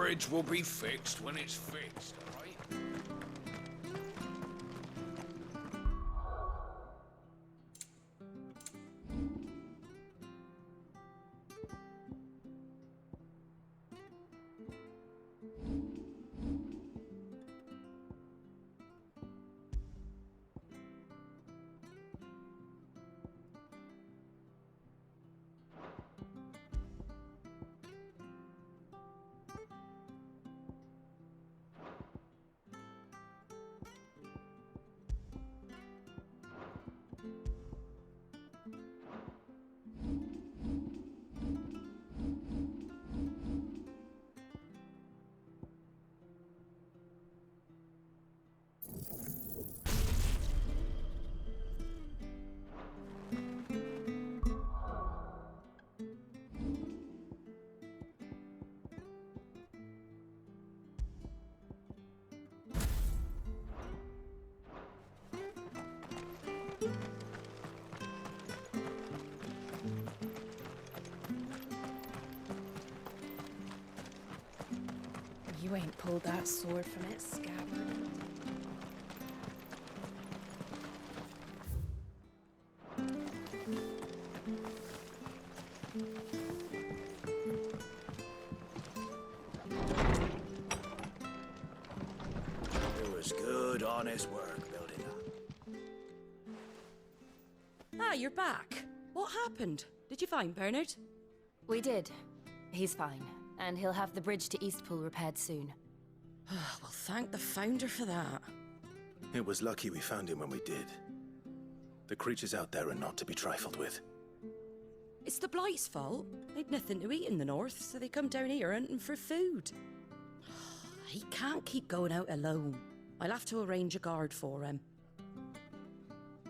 bridge will be fixed when it's fixed, all right? You ain't pulled that sword from its scabbard. It was good, honest work building that. Ah, you're back. What happened? Did you find Bernard? We did. He's fine, and he'll have the bridge to Eastpool repaired soon. Well, thank the Founder for that. It was lucky we found him when we did. The creatures out there are not to be trifled with. It's the Blight's fault. They'd nothing to eat in the north, so they come down here hunting for food. He can't keep going out alone. I'll have to arrange a guard for him.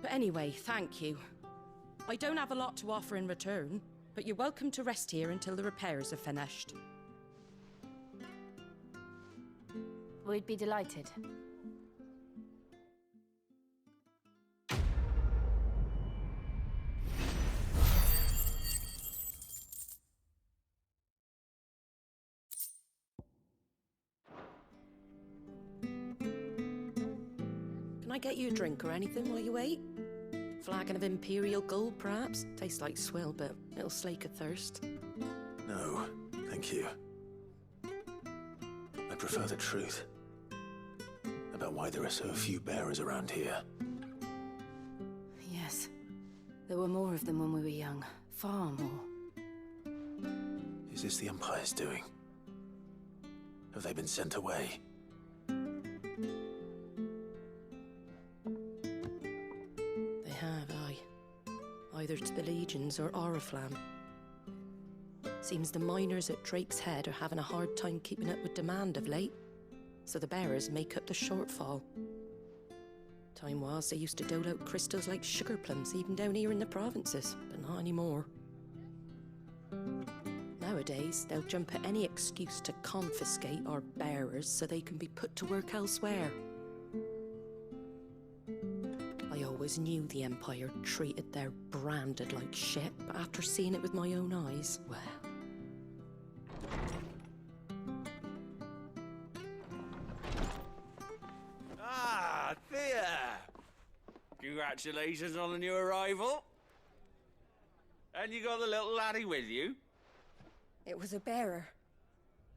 But anyway, thank you. I don't have a lot to offer in return, but you're welcome to rest here until the repairs are finished. We'd be delighted. Can I get you a drink or anything while you wait? Flagon of Imperial Gold, perhaps? Tastes like swill, but it'll slake a thirst. No, thank you. I prefer the truth about why there are so few bearers around here. Yes. There were more of them when we were young. Far more. Is this the Empire's doing? Have they been sent away? They have, aye. Either to the Legions or Oriflamme. Seems the miners at Drake's Head are having a hard time keeping up with demand of late, so the bearers make up the shortfall. Time was they used to dole out crystals like sugar plums even down here in the provinces, but not anymore. Nowadays, they'll jump at any excuse to confiscate our bearers so they can be put to work elsewhere. I always knew the Empire treated their branded like shit, but after seeing it with my own eyes, well... Ah, Thea! Congratulations on the new arrival. And you got the little laddie with you? It was a bearer.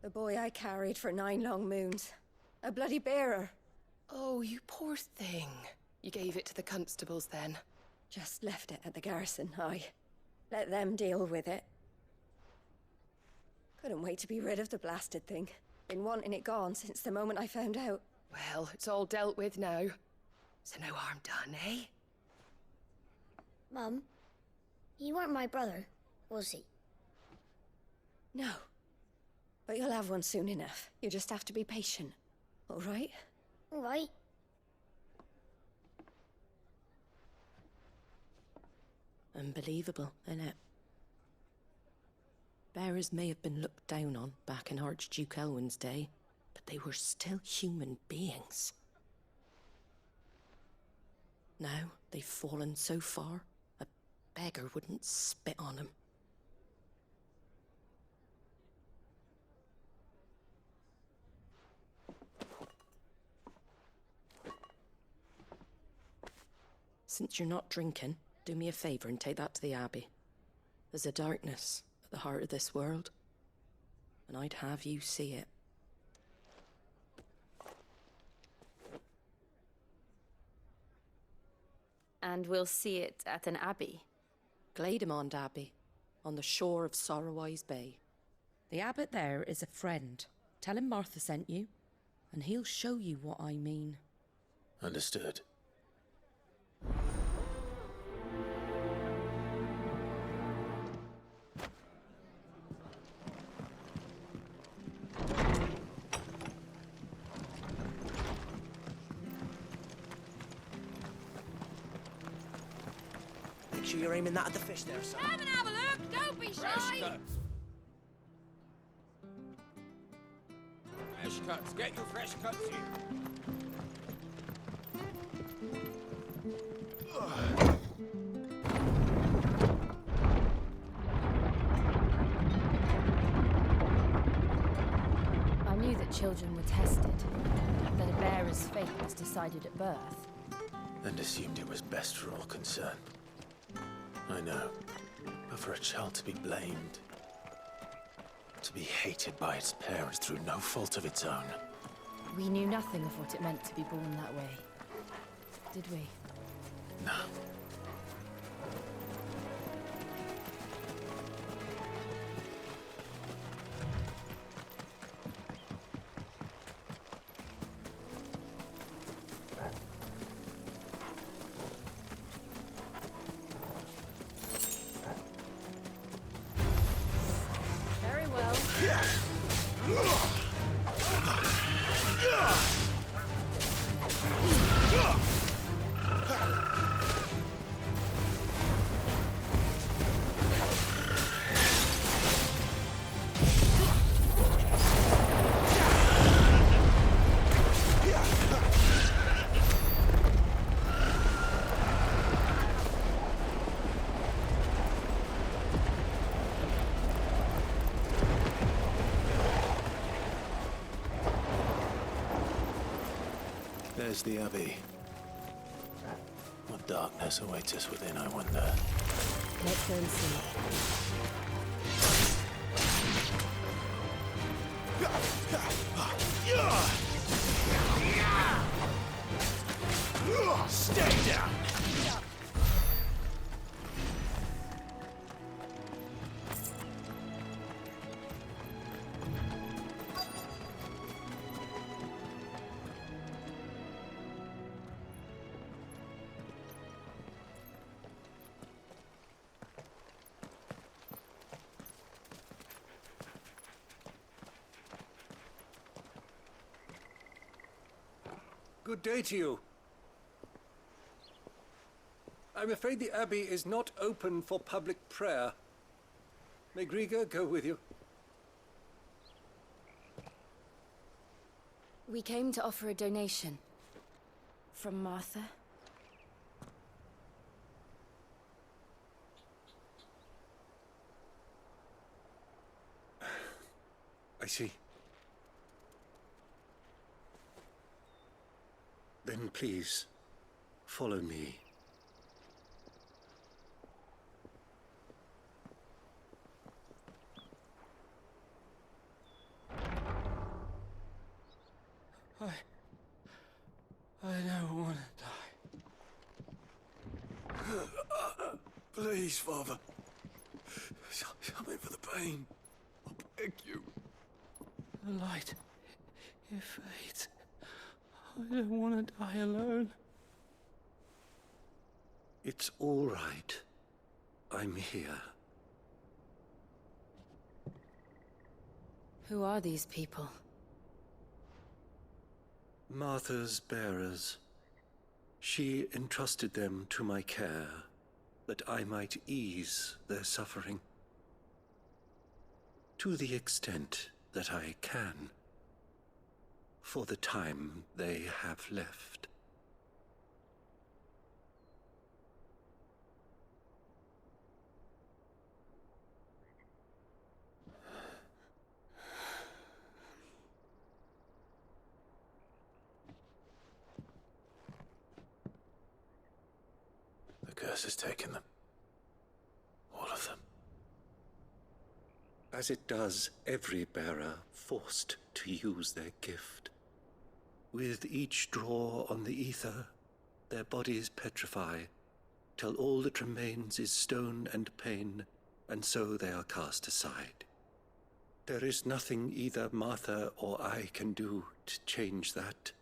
The boy I carried for 9 long moons. A bloody bearer. Oh, you poor thing. You gave it to the constables then? Just left it at the garrison, aye. Let them deal with it. Couldn't wait to be rid of the blasted thing. Been wanting it gone since the moment I found out. Well, it's all dealt with now. So no harm done, eh? Mum, he weren't my brother, was he? No. But you'll have one soon enough. You just have to be patient. All right? All right. Unbelievable, innit? Bearers may have been looked down on back in Archduke Elwin's day, but they were still human beings. Now they've fallen so far, a beggar wouldn't spit on them. Since you're not drinking, do me a favour and take that to the Abbey. There's a darkness at the heart of this world, and I'd have you see it. And we'll see it at an abbey. Glademond Abbey, on the shore of Sorrowwise Bay. The abbot there is a friend. Tell him Martha sent you, and he'll show you what I mean. Understood. Make sure you're aiming that at the fish there, son. Come and have a look! Don't be Fresh shy! cuts. Fresh cuts. Get your fresh cuts here. I knew that children were tested, that a bearer's fate was decided at birth. And assumed it was best for all concerned. I know. But for a child to be blamed, to be hated by its parents through no fault of its own. We knew nothing of what it meant to be born that way, did we? No. Very well. There's the Abbey. What darkness awaits us within, I wonder. Let's go and see. Stay down! Good day to you. I'm afraid the Abbey is not open for public prayer. May Griga go with you? We came to offer a donation. From Martha. I see. Then please, follow me. I don't want to die. Please, Father. Help me for the pain. I beg you. The light, it fades. I don't want to die alone. It's all right. I'm here. Who are these people? Martha's bearers. She entrusted them to my care, that I might ease their suffering. To the extent that I can. For the time they have left. curse has taken them. All of them. As it does every bearer forced to use their gift. With each draw on the ether, their bodies petrify, till all that remains is stone and pain, and so they are cast aside. There is nothing either Martha or I can do to change that,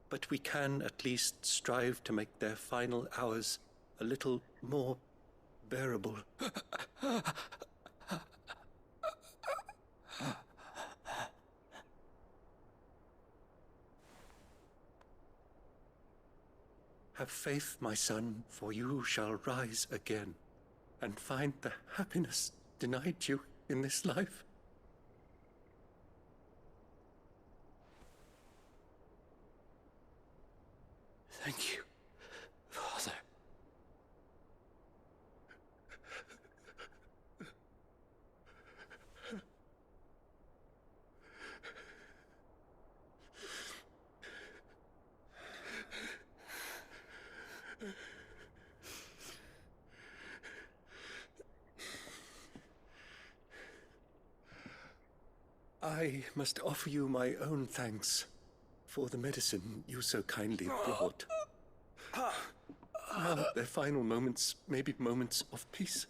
but we can at least strive to make their final hours a little more bearable. Have faith, my son, for you shall rise again and find the happiness denied you in this life. Thank you, Father. I must offer you my own thanks for the medicine you so kindly brought. Now their final moments may be moments of peace.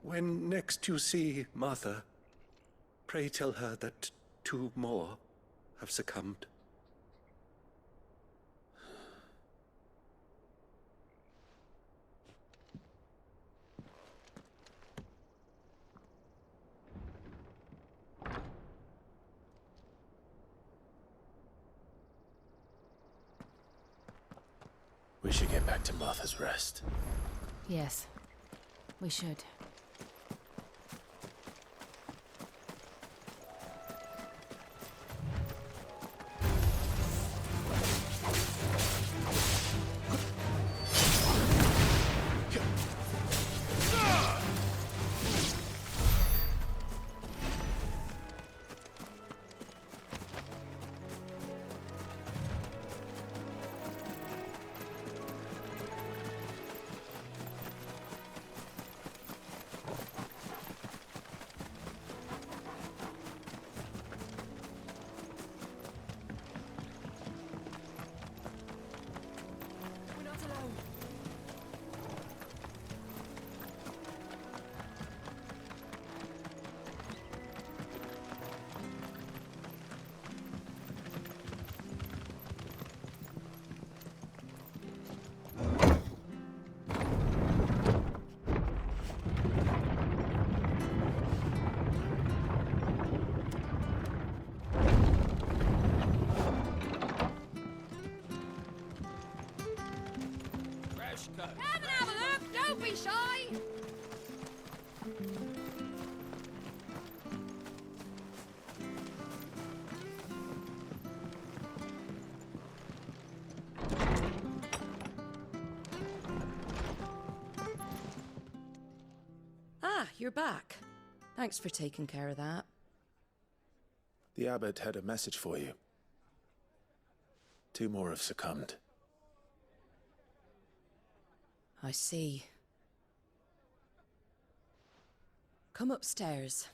When next you see Martha, pray tell her that 2 more have succumbed. We should get back to Martha's Rest. Yes, we should. Come and have a look, don't be shy! Ah, you're back. Thanks for taking care of that. The abbot had a message for you. 2 more have succumbed. I see. Come upstairs.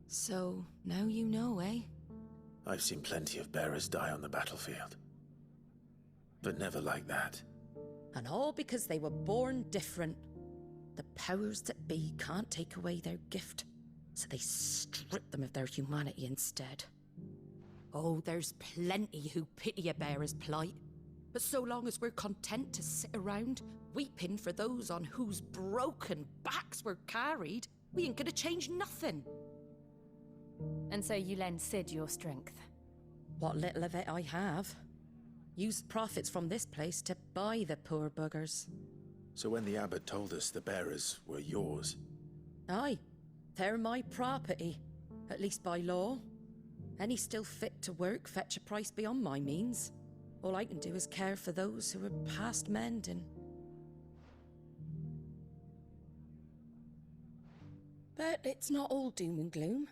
So, now you know, eh? I've seen plenty of bearers die on the battlefield. But never like that. And all because they were born different. The powers that be can't take away their gift, so they strip them of their humanity instead. Oh, there's plenty who pity a bearer's plight. But so long as we're content to sit around, weeping for those on whose broken backs we're carried, we ain't gonna change nothing. And so you lend Sid your strength. What little of it I have. Used profits from this place to buy the poor buggers. So when the abbot told us the bearers were yours... Aye, they're my property, at least by law. Any still fit to work fetch a price beyond my means. All I can do is care for those who are past mending. But it's not all doom and gloom.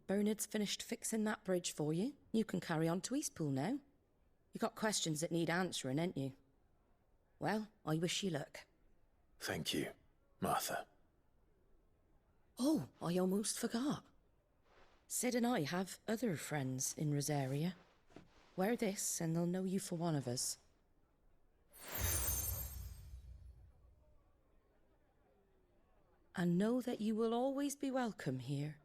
Bernard's finished fixing that bridge for you. You can carry on to Eastpool now. You got questions that need answering, ain't you? Well, I wish you luck. Thank you, Martha. Oh, I almost forgot. Sid and I have other friends in Rosaria. Wear this and they'll know you for one of us. And know that you will always be welcome here.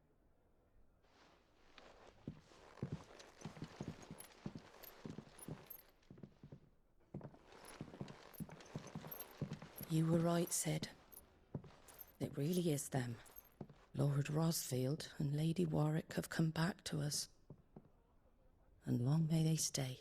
You were right, Sid. It really is them. Lord Rosfield and Lady Warwick have come back to us. And long may they stay.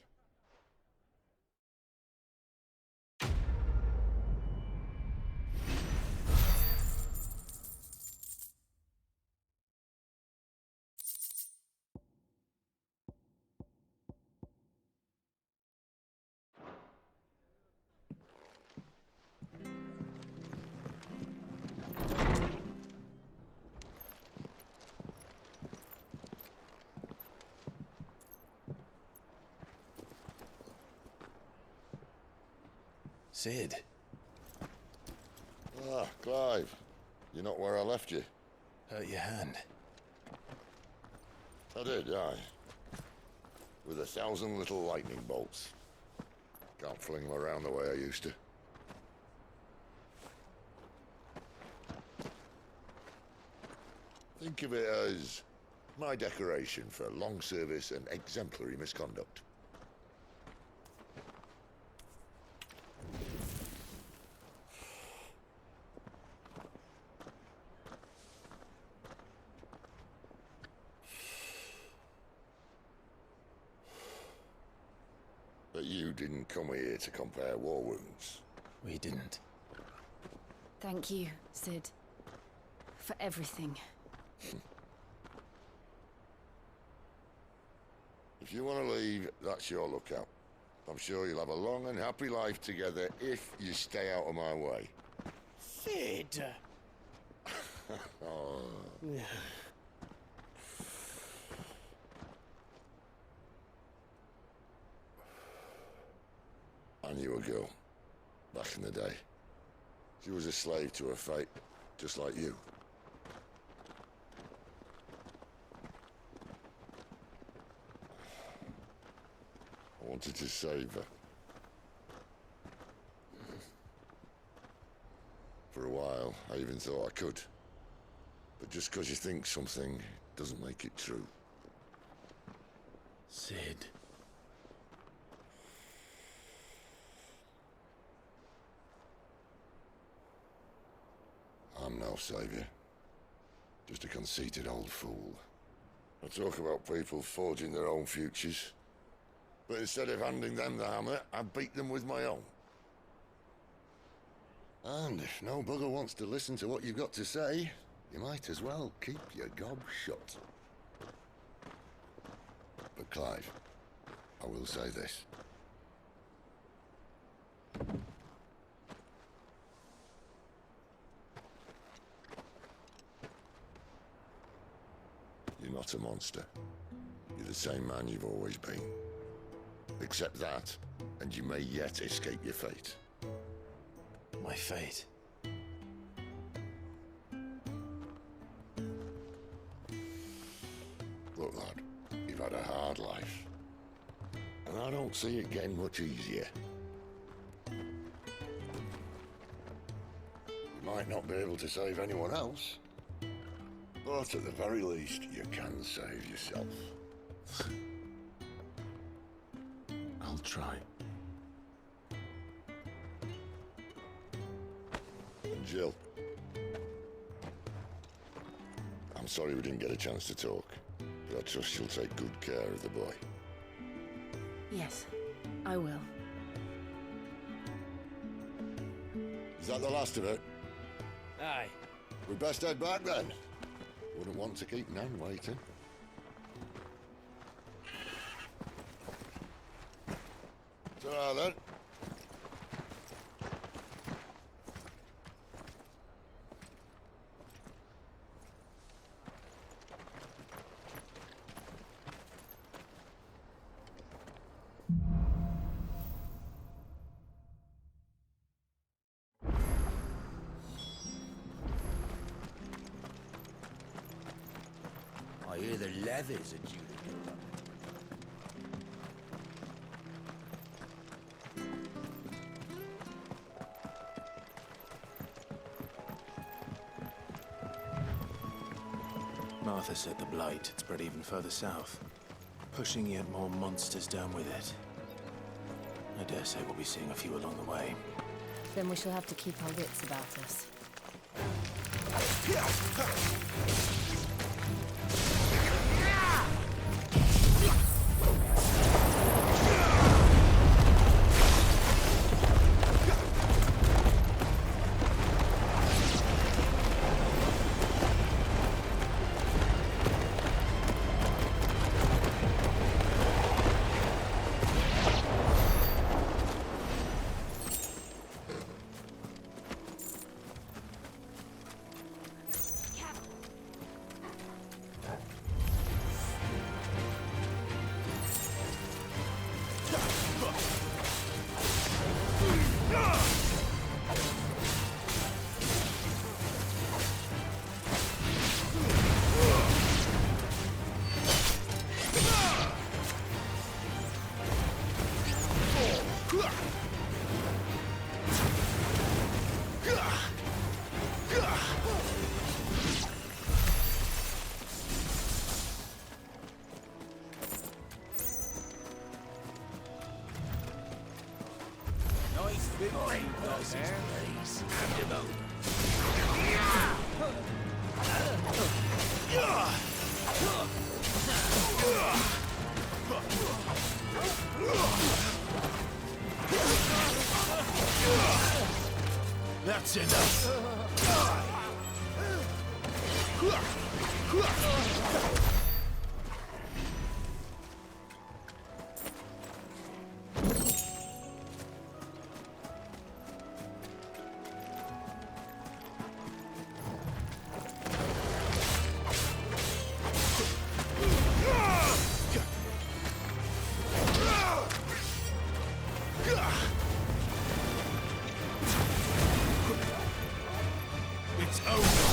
Sid. Ah, Clive. You're not where I left you. Hurt your hand. I did, aye. With 1,000 little lightning bolts. Can't fling them around the way I used to. Think of it as my decoration for long service and exemplary misconduct. But you didn't come here to compare war wounds. We didn't. Thank you, Sid. For everything. If you want to leave, that's your lookout. I'm sure you'll have a long and happy life together if you stay out of my way. Sid! Oh. I knew a girl, back in the day. She was a slave to her fate, just like you. I wanted to save her. For a while, I even thought I could. But just because you think something doesn't make it true. Sid. I'm no savior. Just a conceited old fool. I talk about people forging their own futures. But instead of handing them the hammer, I beat them with my own. And if no bugger wants to listen to what you've got to say, you might as well keep your gob shut. But Clive, I will say this. You're not a monster. You're the same man you've always been. Accept that, and you may yet escape your fate. My fate. Look, lad, you've had a hard life. And I don't see it getting much easier. You might not be able to save anyone else, but at the very least, you can save yourself. I'll try. And Jill, I'm sorry we didn't get a chance to talk, but I trust she'll take good care of the boy. Yes, I will. Is that the last of it? Aye. We best head back then. Wouldn't want to keep Nan waiting. Ta-ra then. I hear the leathers are due to go up. Martha said the blight had spread even further south, pushing yet more monsters down with it. I dare say we'll be seeing a few along the way. Then we shall have to keep our wits about us. Nice big rainbow there. That's enough. It's over.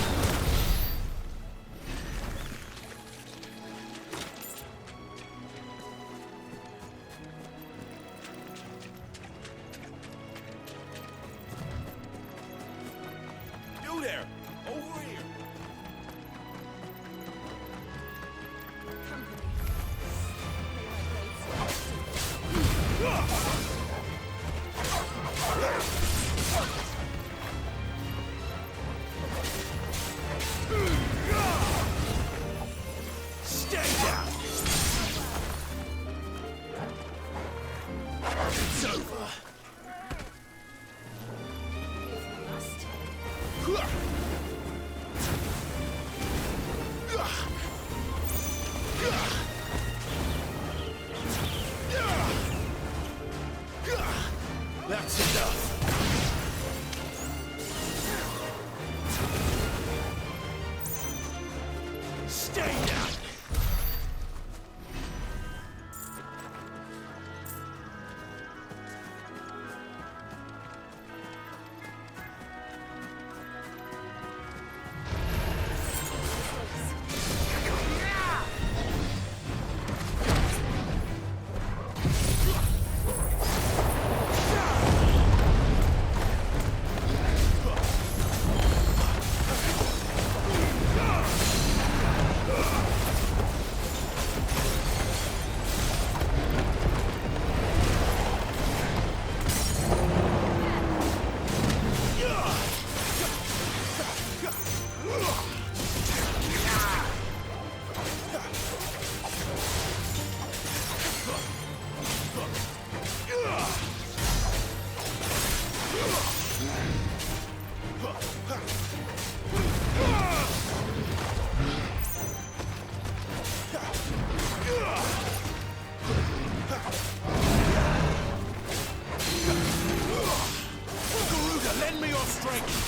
strength!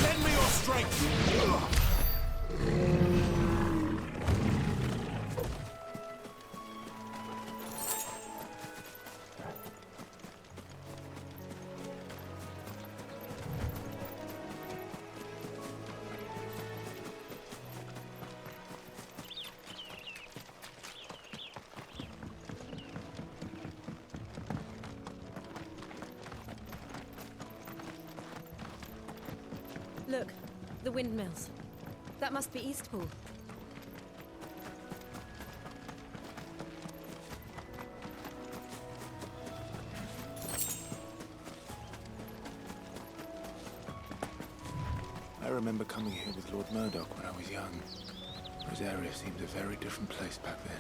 Lend me your strength! Look, the windmills. That must be Eastpool. I remember coming here with Lord Murdoch when I was young. Rosaria seemed a very different place back then.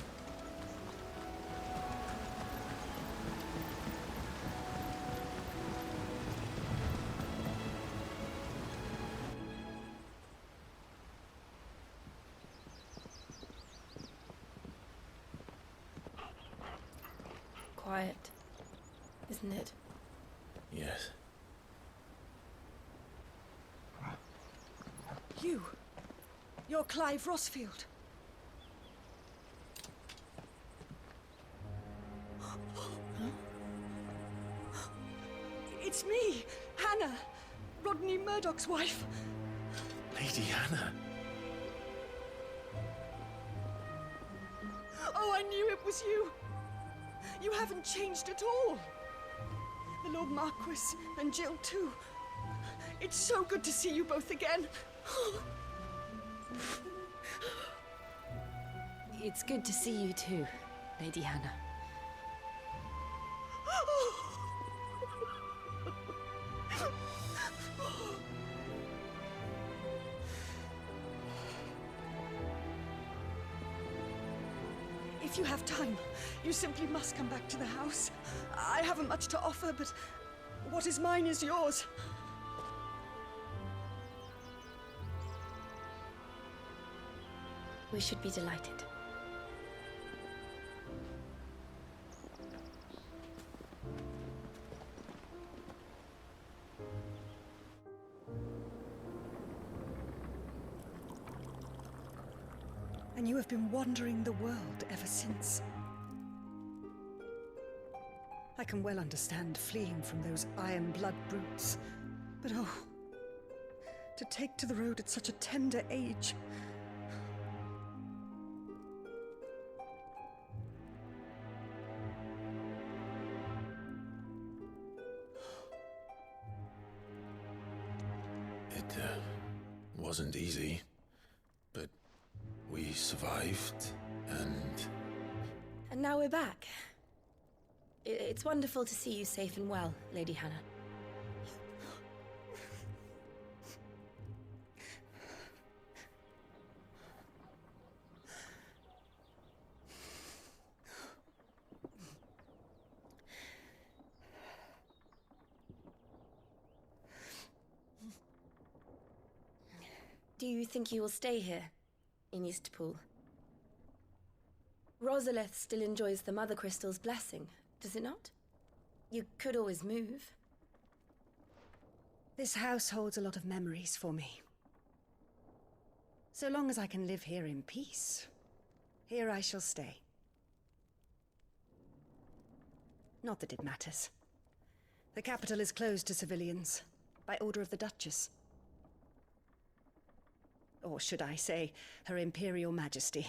Quiet, isn't it? Yes. You're Clive Rossfield. It's me, Hannah, Rodney Murdoch's wife. Lady Hannah. Oh, I knew it was you. You haven't changed at all. The Lord Marquis and Jill too. It's so good to see you both again. It's good to see you too, Lady Hannah. If you have time, you simply must come back to the house. I haven't much to offer, but what is mine is yours. We should be delighted. And you have been wandering the world ever since. I can well understand fleeing from those iron blood brutes, but oh, to take to the road at such a tender age. It wasn't easy, but we survived, and... And now we're back. It's wonderful to see you safe and well, Lady Hannah. Do you think you will stay here, in Eastpool? Rosalith still enjoys the Mother Crystal's blessing, does it not? You could always move. This house holds a lot of memories for me. So long as I can live here in peace, here I shall stay. Not that it matters. The capital is closed to civilians, by order of the Duchess. Or should I say, Her Imperial Majesty.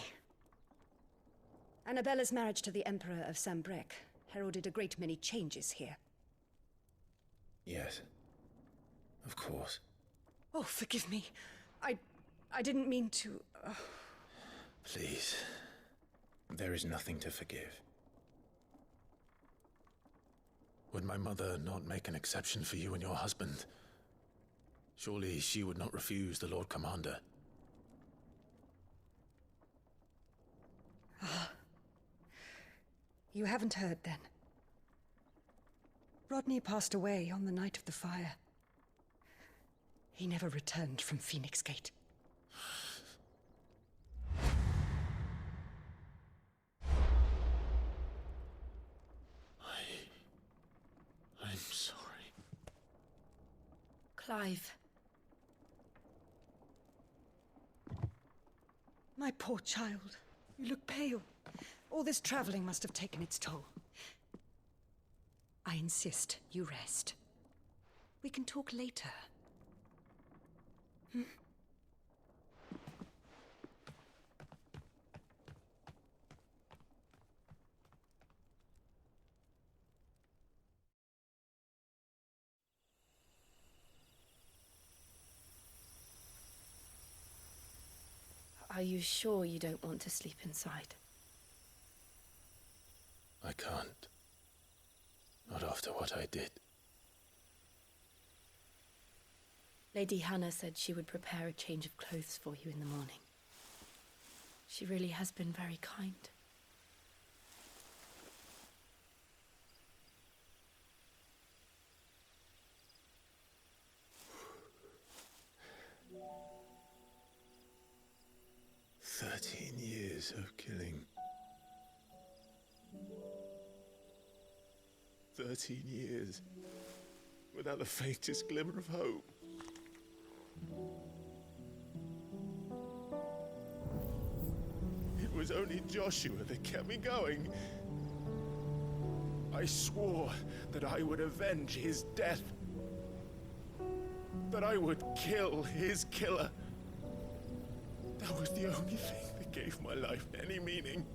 Annabella's marriage to the Emperor of Sambrec heralded a great many changes here. Yes. Of course. Oh, forgive me. I didn't mean to... Please. There is nothing to forgive. Would my mother not make an exception for you and your husband? Surely she would not refuse the Lord Commander. You haven't heard, then. Rodney passed away on the night of the fire. He never returned from Phoenix Gate. I'm sorry. Clive. My poor child. You look pale. All this traveling must have taken its toll. I insist you rest. We can talk later. Are you sure you don't want to sleep inside? I can't. Not after what I did. Lady Hannah said she would prepare a change of clothes for you in the morning. She really has been very kind. Years of killing. 13 years without the faintest glimmer of hope. It was only Joshua that kept me going. I swore that I would avenge his death. That I would kill his killer. That was the only thing that gave my life any meaning.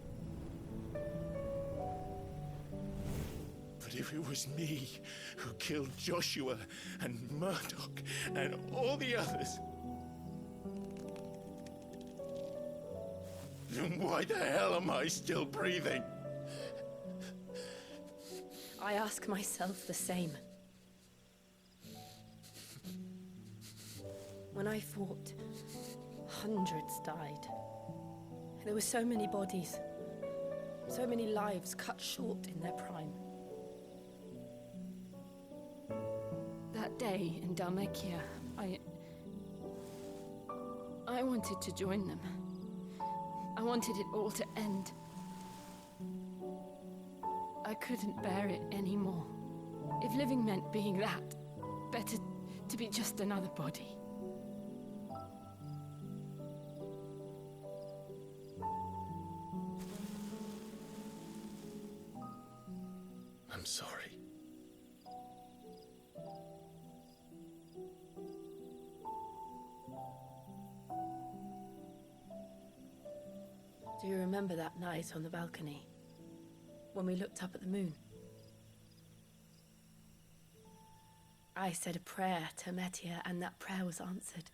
But if it was me who killed Joshua and Murdoch and all the others, then why the hell am I still breathing? I ask myself the same. When I fought, hundreds died. There were so many bodies, so many lives cut short in their prime. That day in Dalmekia, I wanted to join them. I wanted it all to end. I couldn't bear it anymore. If living meant being that, better to be just another body. I'm sorry. Do you remember that night on the balcony, when we looked up at the moon? I said a prayer to Metia, and that prayer was answered.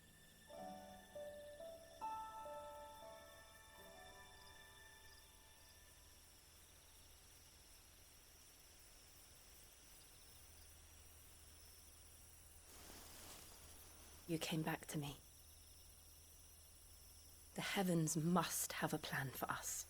You came back to me. The heavens must have a plan for us.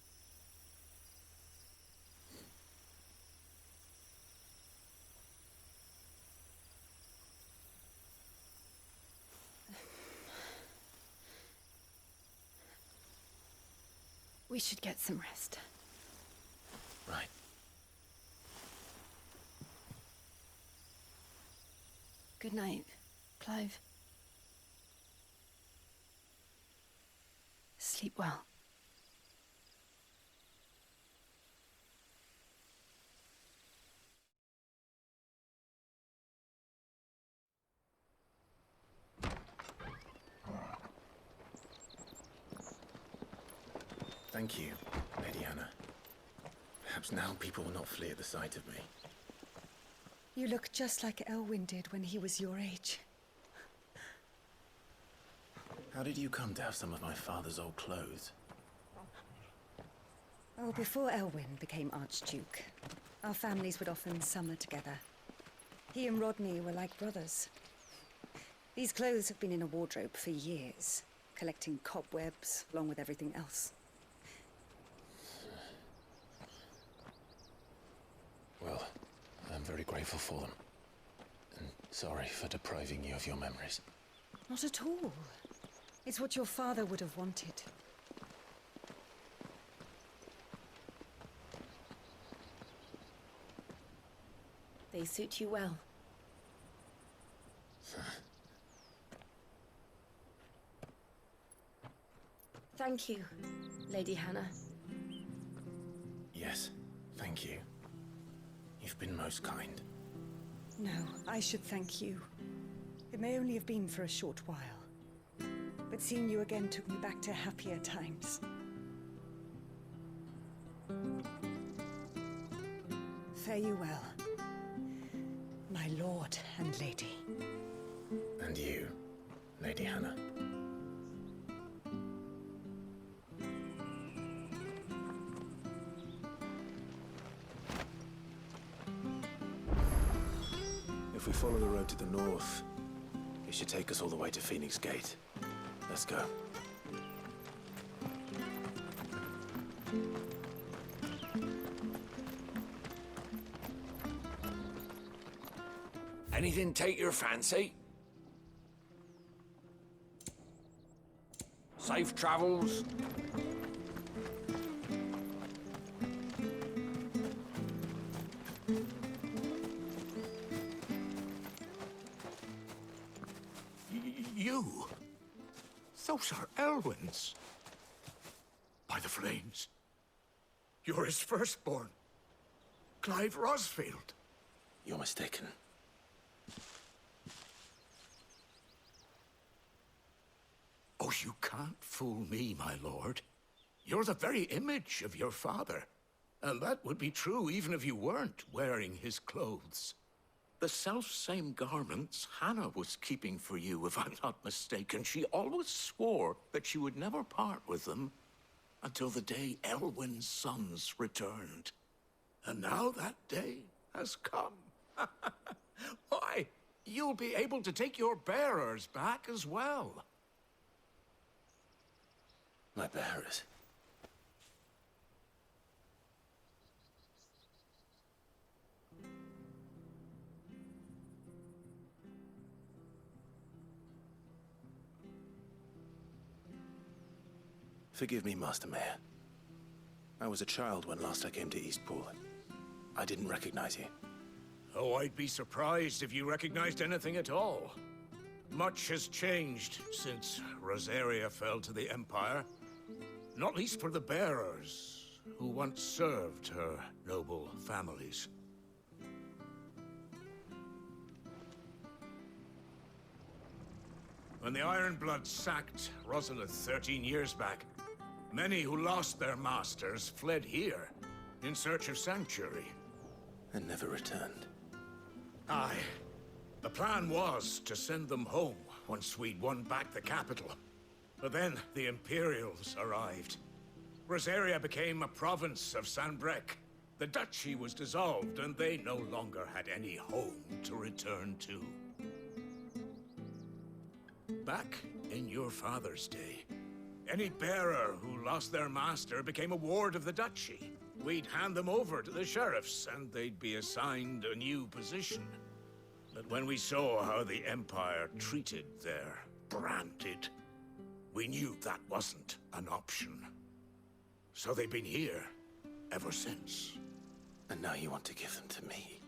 We should get some rest. Right. Good night, Clive. Sleep well. Thank you, Lady Hannah. Perhaps now people will not flee at the sight of me. You look just like Elwyn did when he was your age. How did you come to have some of my father's old clothes? Oh, before Elwyn became Archduke, our families would often summer together. He and Rodney were like brothers. These clothes have been in a wardrobe for years, collecting cobwebs along with everything else. Well, I'm very grateful for them. And sorry for depriving you of your memories. Not at all. It's what your father would have wanted. They suit you well. Thank you, Lady Hannah. Yes, thank you. You've been most kind. No, I should thank you. It may only have been for a short while, but seeing you again took me back to happier times. Fare you well, my lord and lady. And you, Lady Hannah. If we follow the road to the north, it should take us all the way to Phoenix Gate. Let's go. Anything take your fancy? Safe travels? You? Those are Elwyn's. By the flames. You're his firstborn. Clive Rosfield. You're mistaken. Oh, you can't fool me, my lord. You're the very image of your father. And that would be true even if you weren't wearing his clothes. The self-same garments Hannah was keeping for you, if I'm not mistaken. She always swore that she would never part with them until the day Elwyn's sons returned. And now that day has come. Why, you'll be able to take your bearers back as well. My bearers. Forgive me, Master Mayor. I was a child when last I came to Eastpool. I didn't recognize you. Oh, I'd be surprised if you recognized anything at all. Much has changed since Rosaria fell to the Empire. Not least for the bearers, who once served her noble families. When the Ironbloods sacked Rosalith 13 years back, many who lost their masters fled here in search of sanctuary. And never returned. Aye. The plan was to send them home once we'd won back the capital. But then the Imperials arrived. Rosaria became a province of Sanbreque. The duchy was dissolved, and they no longer had any home to return to. Back in your father's day, any bearer who lost their master became a ward of the duchy. We'd hand them over to the sheriffs, and they'd be assigned a new position. But when we saw how the Empire treated their branded, we knew that wasn't an option. So they've been here ever since. And now you want to give them to me?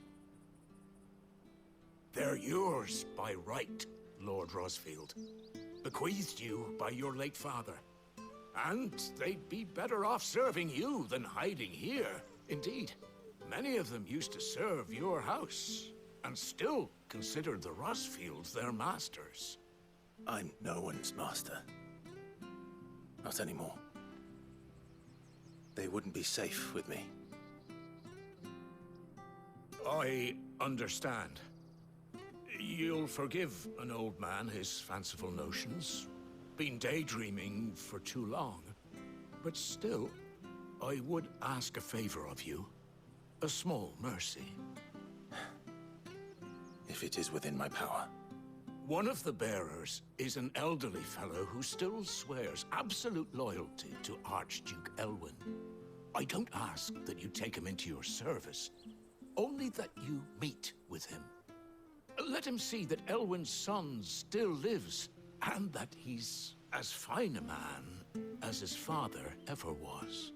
They're yours by right, Lord Rosfield. Bequeathed you by your late father. And they'd be better off serving you than hiding here. Indeed, many of them used to serve your house, and still considered the Rosfields their masters. I'm no one's master. Not anymore. They wouldn't be safe with me. I understand. You'll forgive an old man his fanciful notions. Been daydreaming for too long. But still, I would ask a favor of you. A small mercy. if it is within my power. One of the bearers is an elderly fellow who still swears absolute loyalty to Archduke Elwyn. I don't ask that you take him into your service, only that you meet with him. Let him see that Elwyn's son still lives, and that he's as fine a man as his father ever was.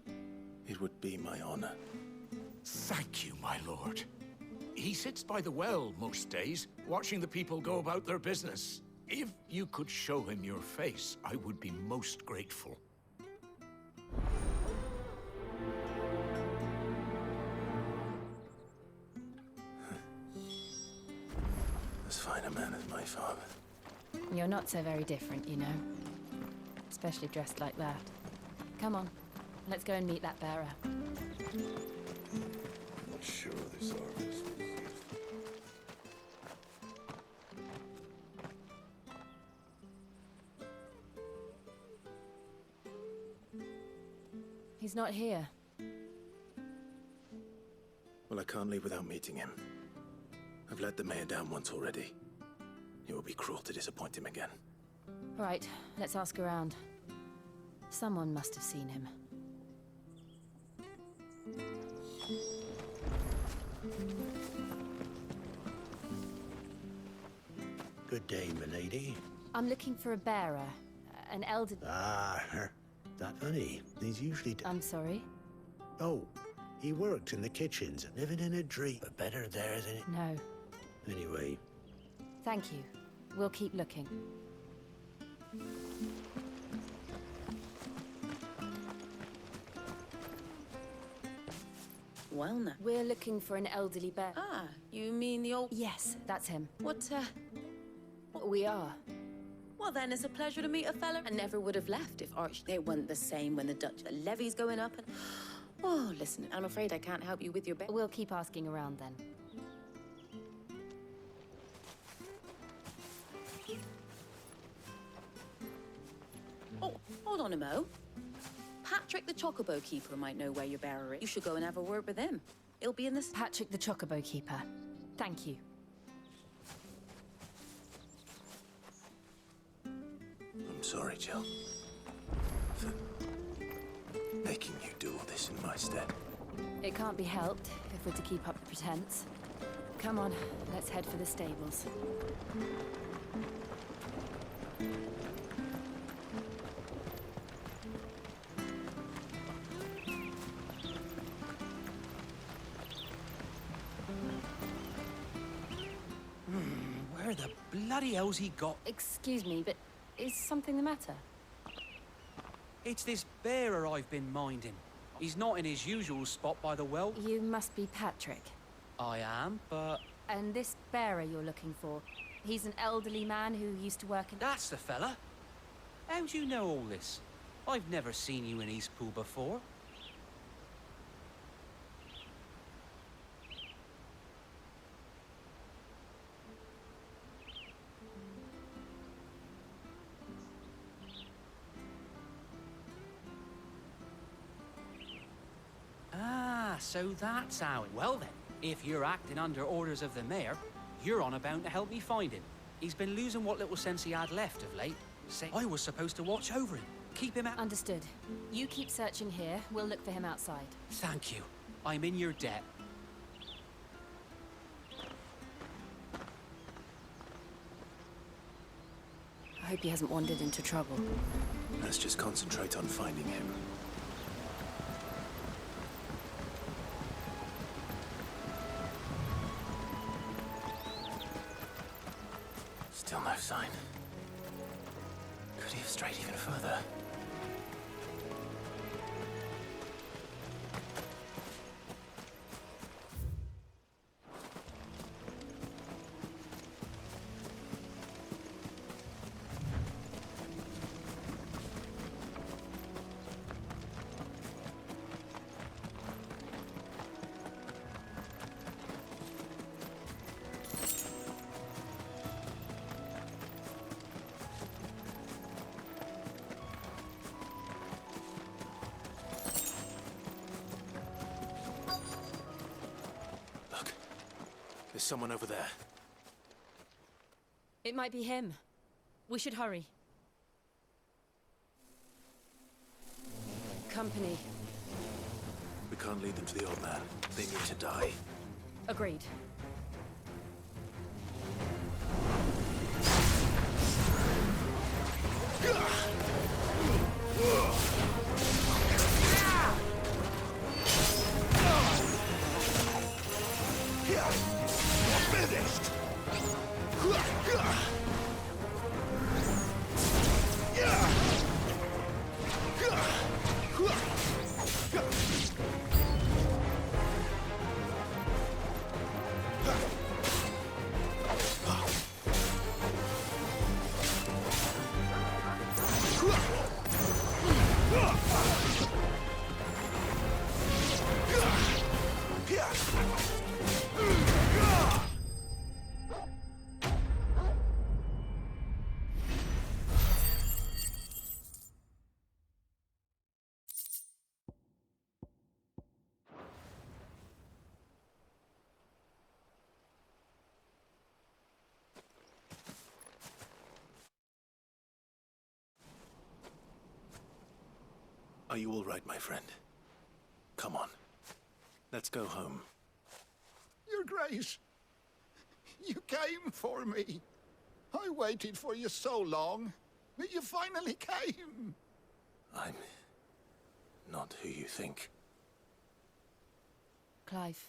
It would be my honor. Thank you, my lord. He sits by the well most days, watching the people go about their business. If you could show him your face, I would be most grateful. As fine a man as my father. You're not so very different, you know. Especially dressed like that. Come on, let's go and meet that bearer. Not sure this harvest. He's not here. Well, I can't leave without meeting him. I've let the mayor down once already. It would be cruel to disappoint him again. Right, let's ask around. Someone must have seen him. Good day, milady. I'm looking for a bearer. An elder... Ah, that honey. He's usually... I'm sorry? Oh, he worked in the kitchens, living in a dream. But better there than it... No. Anyway. Thank you. We'll keep looking. Well now. We're looking for an elderly bear. Ah, you mean the old... Yes, that's him. What, We are. Well then, it's a pleasure to meet a fella. I never would have left if they weren't the same when the Dutch levy's going up and... Oh, listen, I'm afraid I can't help you with your bear. We'll keep asking around then. Oh, hold on a mo. Patrick the Chocobo Keeper might know where your bearer is. You should go and have a word with him. He'll be in this... Patrick the Chocobo Keeper. Thank you. I'm sorry, Jill. For making you do all this in my stead. It can't be helped if we're to keep up the pretense. Come on, let's head for the stables. Where the bloody hell's he got? Excuse me, but is something the matter? It's this bearer I've been minding. He's not in his usual spot by the well. You must be Patrick. I am, but... And this bearer you're looking for, he's an elderly man who used to work in... That's the fella. How do you know all this? I've never seen you in Eastpool before. Ah, so that's how it... Well then, if you're acting under orders of the mayor, you're on about to help me find him. He's been losing what little sense he had left of late. Say, I was supposed to watch over him, keep him out... Understood. You keep searching here, we'll look for him outside. Thank you. I'm in your debt. I hope he hasn't wandered into trouble. Let's just concentrate on finding him. Still no sign. Could he have strayed even further? There's someone over there. It might be him. We should hurry. Company. We can't lead them to the old man. They need to die. Agreed. Finished! Are you all right, my friend? Come on. Let's go home. Your Grace, you came for me. I waited for you so long, but you finally came. I'm not who you think. Clive.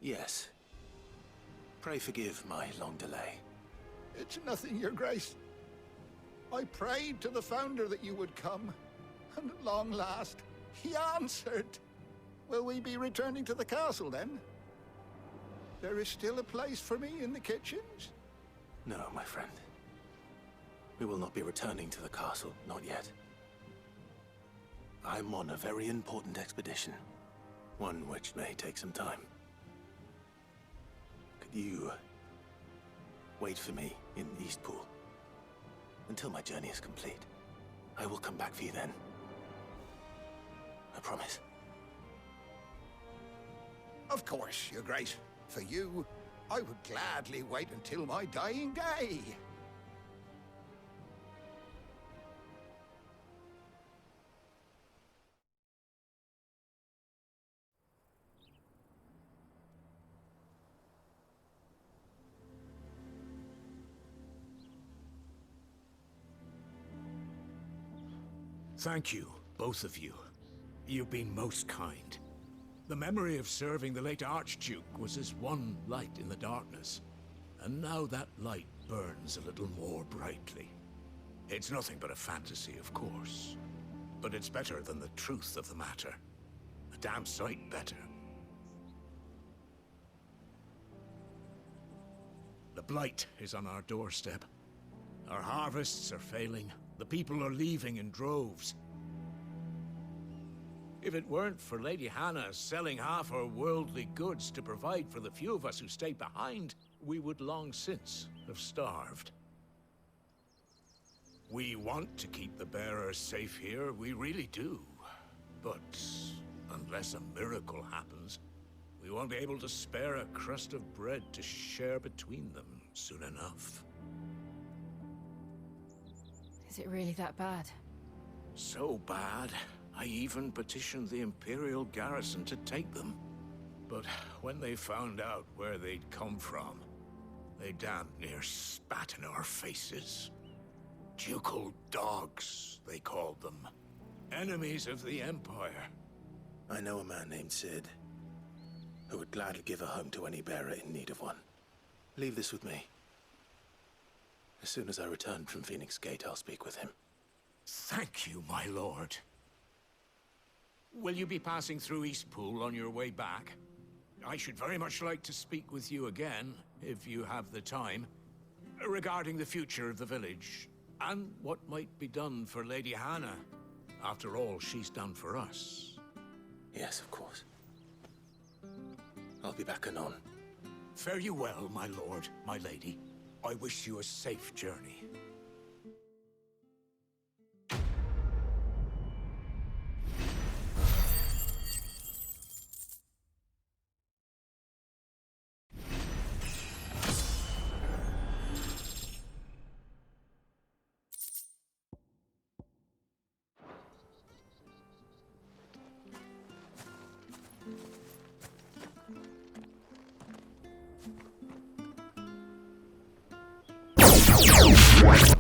Yes. Pray forgive my long delay. It's nothing, Your Grace. I prayed to the Founder that you would come, and at long last, he answered. Will we be returning to the castle, then? There is still a place for me in the kitchens? No, my friend. We will not be returning to the castle, not yet. I'm on a very important expedition, one which may take some time. Could you wait for me in Eastpool until my journey is complete? I will come back for you then. I promise. Of course, Your Grace. For you, I would gladly wait until my dying day. Thank you, both of you. You've been most kind. The memory of serving the late Archduke was as one light in the darkness, and now that light burns a little more brightly. It's nothing but a fantasy, of course, but it's better than the truth of the matter. A damn sight better. The blight is on our doorstep. Our harvests are failing. The people are leaving in droves. If it weren't for Lady Hannah selling half her worldly goods to provide for the few of us who stay behind, we would long since have starved. We want to keep the bearers safe here, we really do. But unless a miracle happens, we won't be able to spare a crust of bread to share between them soon enough. Is it really that bad? So bad, I even petitioned the Imperial garrison to take them. But when they found out where they'd come from, they damn near spat in our faces. Ducal dogs, they called them. Enemies of the Empire. I know a man named Sid, who would gladly give a home to any bearer in need of one. Leave this with me. As soon as I return from Phoenix Gate, I'll speak with him. Thank you, my lord. Will you be passing through Eastpool on your way back? I should very much like to speak with you again, if you have the time, regarding the future of the village, and what might be done for Lady Hannah. After all she's done for us. Yes, of course. I'll be back anon. Fare you well, my lord, my lady. I wish you a safe journey. What?